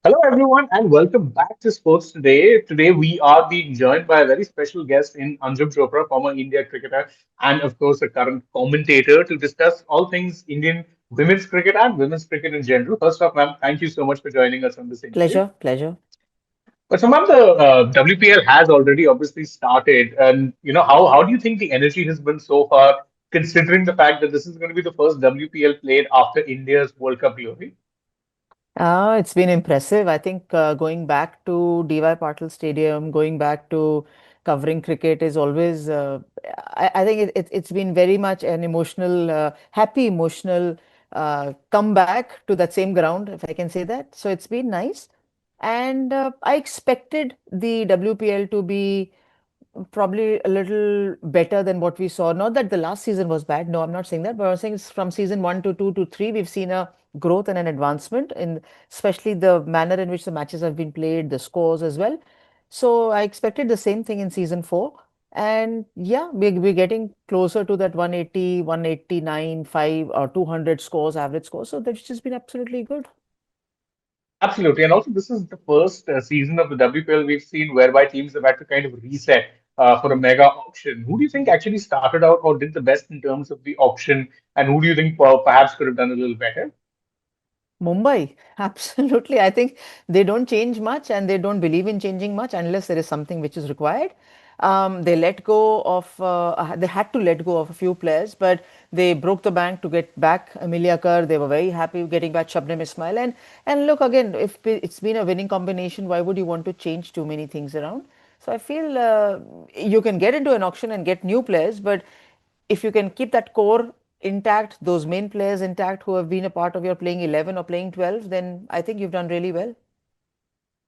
Hello, everyone, and welcome back to Sports Today. Today, we are being joined by a very special guest in Anjum Chopra, former India cricketer, and of course, a current commentator to discuss all things Indian women's cricket and women's cricket in general. First off, ma'am, thank you so much for joining us on this interview. Pleasure, pleasure. But so, ma'am, the WPL has already obviously started, and how do you think the energy has been so far, considering the fact that this is going to be the first WPL played after India's World Cup glory? It's been impressive. I think going back to DY Patil Stadium, going back to covering cricket is always, I think it's been very much an emotional, happy emotional comeback to that same ground, if I can say that. So it's been nice. And I expected the WPL to be probably a little better than what we saw. Not that the last season was bad. No, I'm not saying that. But I'm saying from season one to two to three, we've seen a growth and an advancement in especially the manner in which the matches have been played, the scores as well. So I expected the same thing in season four. And yeah, we're getting closer to that 180, 189, 5 or 200 scores, average scores. So that's just been absolutely good. Absolutely. And also, this is the first season of the WPL we've seen whereby teams have had to kind of reset for a mega auction. Who do you think actually started out or did the best in terms of the auction? And who do you think perhaps could have done a little better? Mumbai, absolutely. I think they don't change much and they don't believe in changing much unless there is something which is required. They let go of, they had to let go of a few players, but they broke the bank to get back Amelia Kerr. They were very happy getting back Shabnam Ismail. And look, again, if it's been a winning combination, why would you want to change too many things around? So I feel you can get into an auction and get new players, but if you can keep that core intact, those main players intact who have been a part of your playing 11 or playing 12, then I think you've done really well.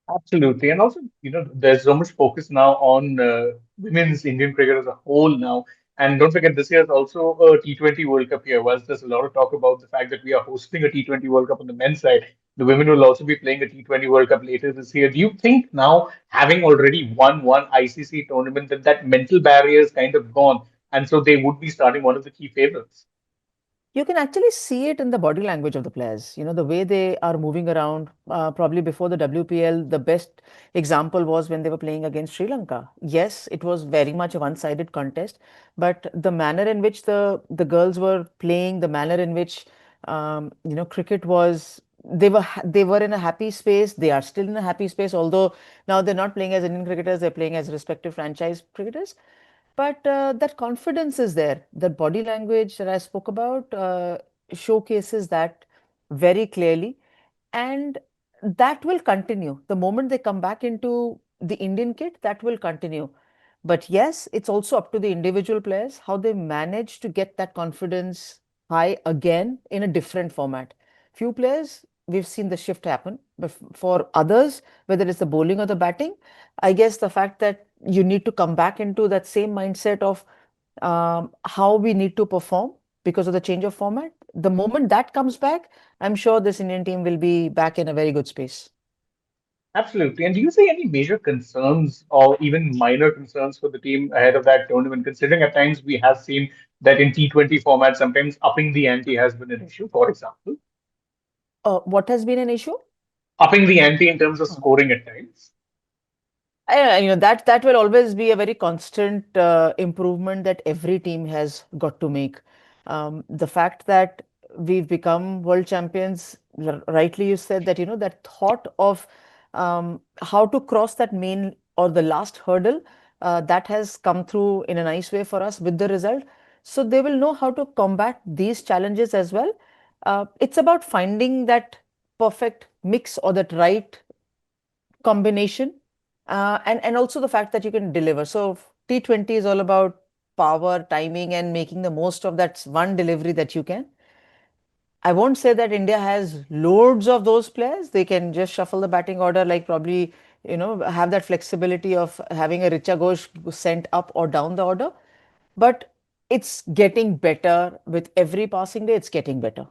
Absolutely. And also, there's so much focus now on women's Indian cricket as a whole now. And don't forget, this year is also a T20 World Cup year. Whilst there's a lot of talk about the fact that we are hosting a T20 World Cup on the men's side, the women will also be playing a T20 World Cup later this year. Do you think now, having already won one ICC tournament, that that mental barrier is kind of gone? And so they would be starting one of the key favorites? You can actually see it in the body language of the players. You know, the way they are moving around. Probably before the WPL, the best example was when they were playing against Sri Lanka. Yes, it was very much a one-sided contest, but the manner in which the girls were playing, the manner in which cricket was. They were in a happy space. They are still in a happy space, although now they're not playing as Indian cricketers. They're playing as respective franchise cricketers. But that confidence is there. That body language that I spoke about showcases that very clearly. And that will continue. The moment they come back into the Indian kit, that will continue. But yes, it's also up to the individual players how they manage to get that confidence high again in a different format. Few players, we've seen the shift happen. But for others, whether it's the bowling or the batting, I guess the fact that you need to come back into that same mindset of how we need to perform because of the change of format. The moment that comes back, I'm sure this Indian team will be back in a very good space. Absolutely. And do you see any major concerns or even minor concerns for the team ahead of that tournament? Considering at times we have seen that in T20 format, sometimes upping the ante has been an issue, for example, What has been an issue? upping the ante in terms of scoring at times. That will always be a very constant improvement that every team has got to make. The fact that we've become world champions, rightly you said that that thought of how to cross that main or the last hurdle that has come through in a nice way for us with the result. So they will know how to combat these challenges as well. It's about finding that perfect mix or that right combination, and also the fact that you can deliver. So T20 is all about power, timing, and making the most of that one delivery that you can. I won't say that India has loads of those players. They can just shuffle the batting order, like probably have that flexibility of having a Richa Ghosh sent up or down the order. But it's getting better with every passing day. It's getting better.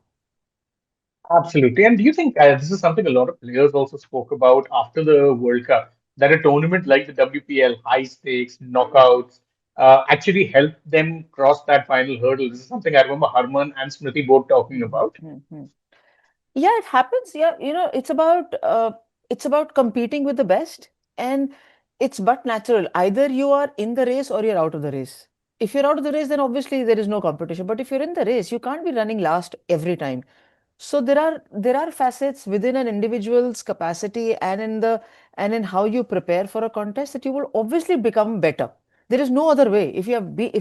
Absolutely. And do you think this is something a lot of players also spoke about after the World Cup, that a tournament like the WPL, high stakes, knockouts, actually helped them cross that final hurdle? This is something I remember Harman and Smriti both talking Mhm, about. mhm. Yeah, it happens. Yeah, it's about it's about competing with the best, and it's but natural. Either you are in the race or you're out of the race. If you're out of the race, then obviously there is no competition. But if you're in the race, you can't be running last every time. So there are facets within an individual's capacity and in how you prepare for a contest that you will obviously become better. There is no other way. If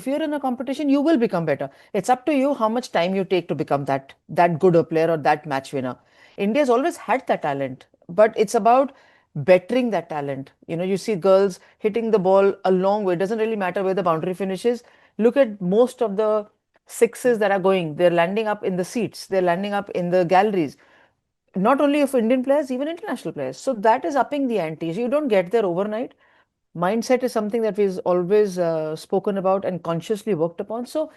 you're in a competition, you will become better. It's up to you how much time you take to become that good a player or that match winner. India's always had that talent, but it's about bettering that talent. You see girls hitting the ball a long way. It doesn't really matter where the boundary finishes. Look at most of the sixes that are going. They're landing up in the seats. They're landing up in the galleries. Not only of Indian players, even international players. So that is upping the ante. You don't get there overnight. Mindset is something that we've always spoken about and consciously worked upon. So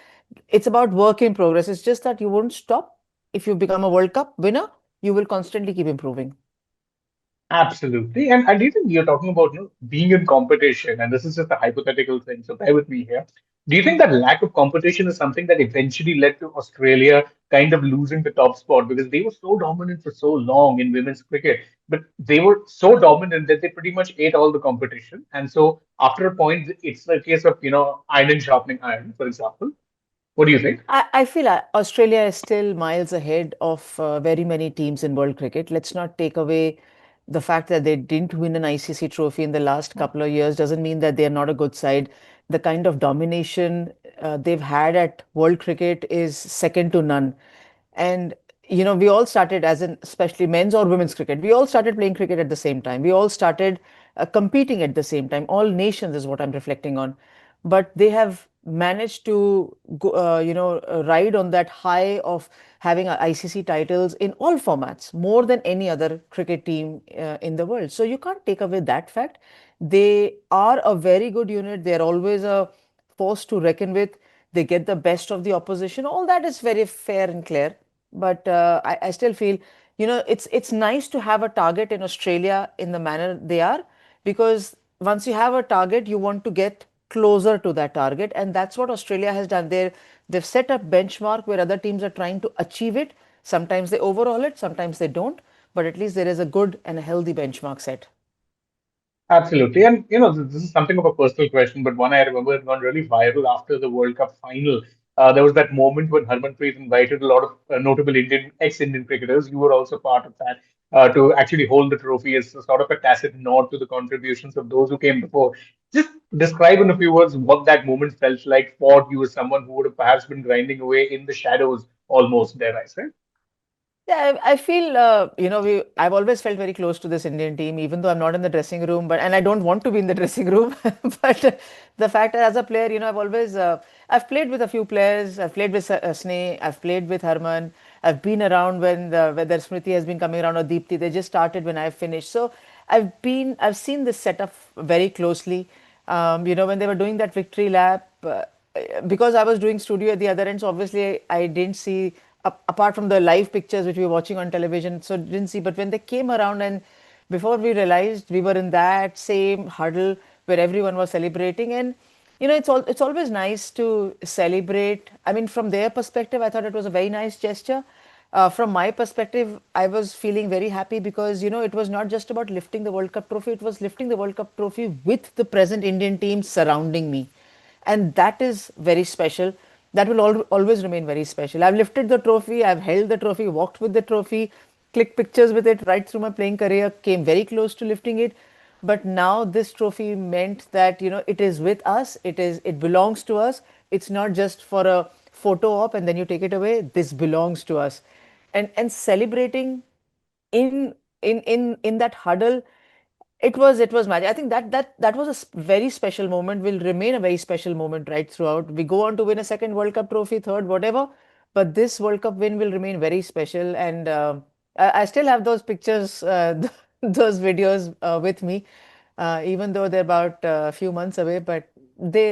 it's about work in progress. It's just that you won't stop. If you become a World Cup winner, you will constantly keep improving. Absolutely. And I do think you're talking about, being in competition, and this is just a hypothetical thing, so bear with me here. Do you think that lack of competition is something that eventually led to Australia kind of losing the top spot because they were so dominant for so long in women's cricket, but they were so dominant that they pretty much ate all the competition. And so after a point, it's a case of, iron sharpening iron, for example. What do you think? I feel Australia is still miles ahead of very many teams in world cricket. Let's not take away the fact that they didn't win an ICC trophy in the last couple of years doesn't mean that they're not a good side. The kind of domination they've had at world cricket is second to none. And we all started, as in especially men's or women's cricket, we all started playing cricket at the same time. We all started competing at the same time. All nations is what I'm reflecting on. But they have managed to go, ride on that high of having ICC titles in all formats, more than any other cricket team in the world. So you can't take away that fact. They are a very good unit. They're always a force to reckon with. They get the best of the opposition. All that is very fair and clear. But I still feel, it's nice to have a target in Australia in the manner they are, because once you have a target, you want to get closer to that target, and that's what Australia has done. They've set a benchmark where other teams are trying to achieve it. Sometimes they overhaul it, sometimes they don't, but at least there is a good and a healthy benchmark set. Absolutely. And, this is something of a personal question, but one I remember had gone really viral after the World Cup final. There was that moment when Harmanpreet invited a lot of notable ex-Indian cricketers. You were also part of that, to actually hold the trophy as a sort of a tacit nod to the contributions of those who came before. Just describe in a few words what that moment felt like for you as someone who would have perhaps been grinding away in the shadows almost, dare I say. Yeah, I feel I've always felt very close to this Indian team, even though I'm not in the dressing room, but and I don't want to be in the dressing room. But the fact that as a player, I've played with a few players. I've played with Sneh. I've played with Harman. I've been around when whether Smriti has been coming around or Deepti. They just started when I finished. So I've seen this setup very closely. When they were doing that victory lap. Because I was doing studio at the other end, so obviously I didn't see, apart from the live pictures which we were watching on television, so didn't see. But when they came around, and before we realized, we were in that same huddle where everyone was celebrating. And it's always nice to celebrate. I mean, from their perspective, I thought it was a very nice gesture. From my perspective, I was feeling very happy because it was not just about lifting the World Cup trophy, it was lifting the World Cup trophy with the present Indian team surrounding me. And that is very special. That will always remain very special. I've lifted the trophy, I've held the trophy, walked with the trophy, clicked pictures with it right through my playing career, came very close to lifting it. But now this trophy meant that it is with us, it belongs to us. It's not just for a photo op and then you take it away. This belongs to us. And celebrating in that huddle, it was magic. I think that was a very special moment, will remain a very special moment right throughout. We go on to win a second World Cup trophy, third, whatever, but this World Cup win will remain very special. And I still have those pictures, those videos with me, even though they're about a few months away. But they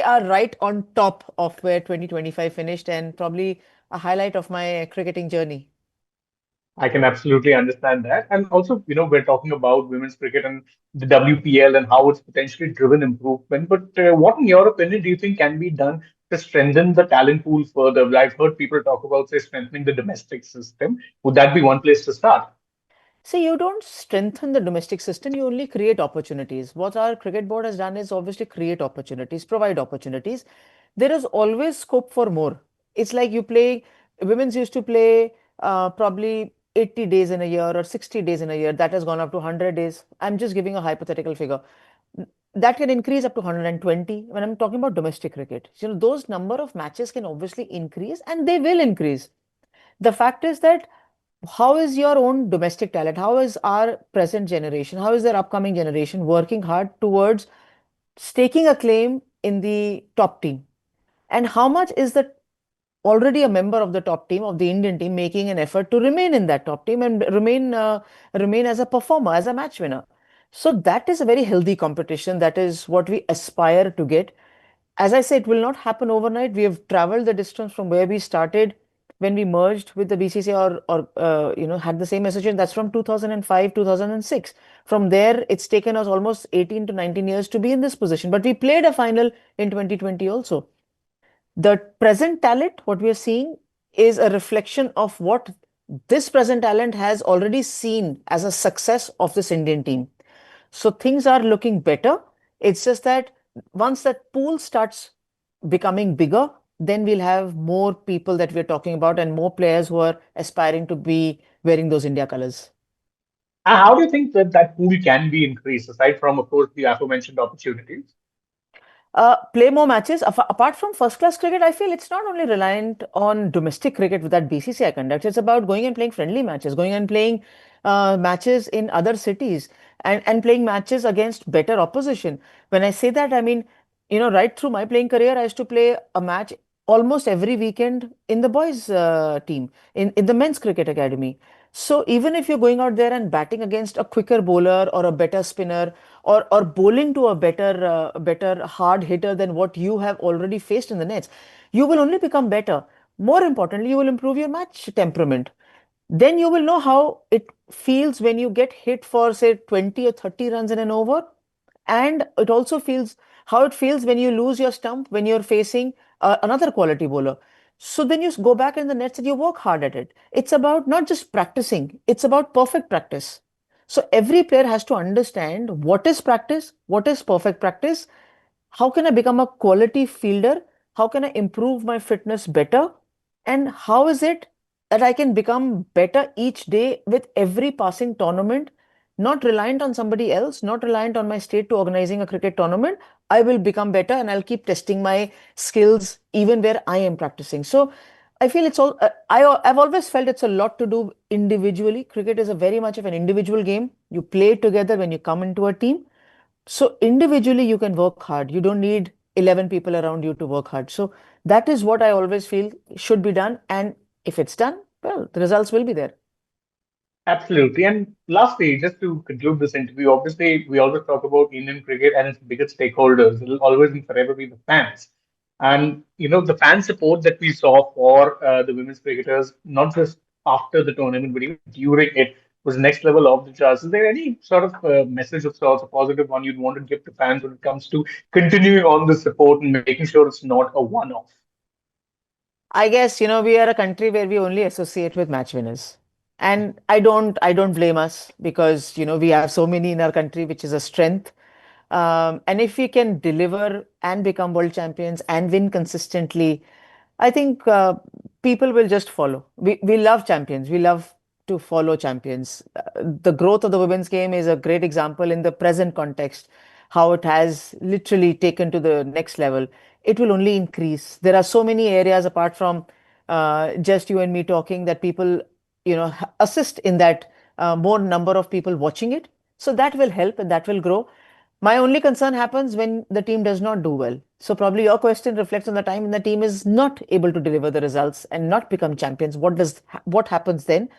are right on top of where 2025 finished, and probably a highlight of my cricketing journey. I can absolutely understand that. And also, we're talking about women's cricket and the WPL and how it's potentially driven improvement. But what, in your opinion, do you think can be done to strengthen the talent pool further? I've heard people talk about, say, strengthening the domestic system. Would that be one place to start? See, you don't strengthen the domestic system, you only create opportunities. What our cricket board has done is obviously create opportunities, provide opportunities. There is always scope for more. It's like you play, women's used to play probably 80 days in a year or 60 days in a year. That has gone up to 100 days. I'm just giving a hypothetical figure. That can increase up to 120 when I'm talking about domestic cricket. You know, those number of matches can obviously increase and they will increase. The fact is that how is your own domestic talent? How is our present generation? How is their upcoming generation working hard towards staking a claim in the top team? And how much is the already a member of the top team of the Indian team making an effort to remain in that top team and remain as a performer, as a match winner? So that is a very healthy competition. That is what we aspire to get. As I said, it will not happen overnight. We have traveled the distance from where we started when we merged with the BCC or had the same association. That's from 2005, 2006. From there, it's taken us almost 18 to 19 years to be in this position. But we played a final in 2020 also. The present talent, what we are seeing, is a reflection of what this present talent has already seen as a success of this Indian team. So things are looking better. It's just that once that pool starts becoming bigger, then we'll have more people that we're talking about and more players who are aspiring to be wearing those India colors. And how do you think that that pool can be increased, aside from, of course, the aforementioned opportunities? Play more matches. Apart from first class cricket, I feel it's not only reliant on domestic cricket with that BCCI conducts. It's about going and playing friendly matches, going and playing matches in other cities, and playing matches against better opposition. When I say that, I mean, right through my playing career, I used to play a match almost every weekend in the boys' team, in the men's cricket academy. So even if you're going out there and batting against a quicker bowler or a better spinner, or bowling to a better hard hitter than what you have already faced in the nets, you will only become better. More importantly, you will improve your match temperament. Then you will know how it feels when you get hit for, say, 20 or 30 runs in an over. And it also feels how it feels when you lose your stump when you're facing another quality bowler. So then you go back in the nets and you work hard at it. It's about not just practicing, it's about perfect practice. So every player has to understand what is practice, what is perfect practice, how can I become a quality fielder, how can I improve my fitness better, and how is it that I can become better each day with every passing tournament, not reliant on somebody else, not reliant on my state to organizing a cricket tournament. I will become better and I'll keep testing my skills even where I am practicing. So I feel it's all, I've always felt it's a lot to do individually. Cricket is a very much of an individual game. You play together when you come into a team. So individually, you can work hard. You don't need 11 people around you to work hard. So that is what I always feel should be done. And if it's done, well, the results will be there. Absolutely. And lastly, just to conclude this interview, obviously, we always talk about Indian cricket and its biggest stakeholders. It'll always and forever be the fans. And, the fan support that we saw for the women's cricketers, not just after the tournament, but even during it, was next level of the charts. Is there any sort of message of sorts, a positive one you'd want to give to fans when it comes to continuing on the support and making sure it's not a one-off? I guess, we are a country where we only associate with match winners. And I don't blame us because, we have so many in our country, which is a strength. And if we can deliver and become world champions and win consistently, I think people will just follow. We love champions. We love to follow champions. The growth of the women's game is a great example in the present context, how it has literally taken to the next level. It will only increase. There are so many areas apart from just you and me talking that people, assist in that more number of people watching it. So that will help and that will grow. My only concern happens when the team does not do well. So probably your question reflects on the time when the team is not able to deliver the results and not become champions. What happens then?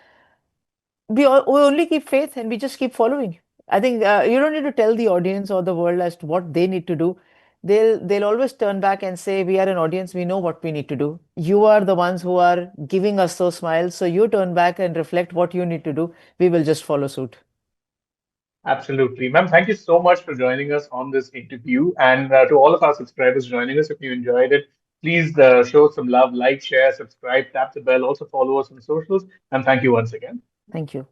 We only keep faith and we just keep following. I think you don't need to tell the audience or the world as to what they need to do. They'll always turn back and say, we are an audience, we know what we need to do. You are the ones who are giving us those smiles. So you turn back and reflect what you need to do. We will just follow suit. Absolutely. Ma'am, thank you so much for joining us on this interview. And to all of our subscribers joining us, if you enjoyed it, please show some love, like, share, subscribe, tap the bell, also follow us on socials. And thank you once again. Thank you.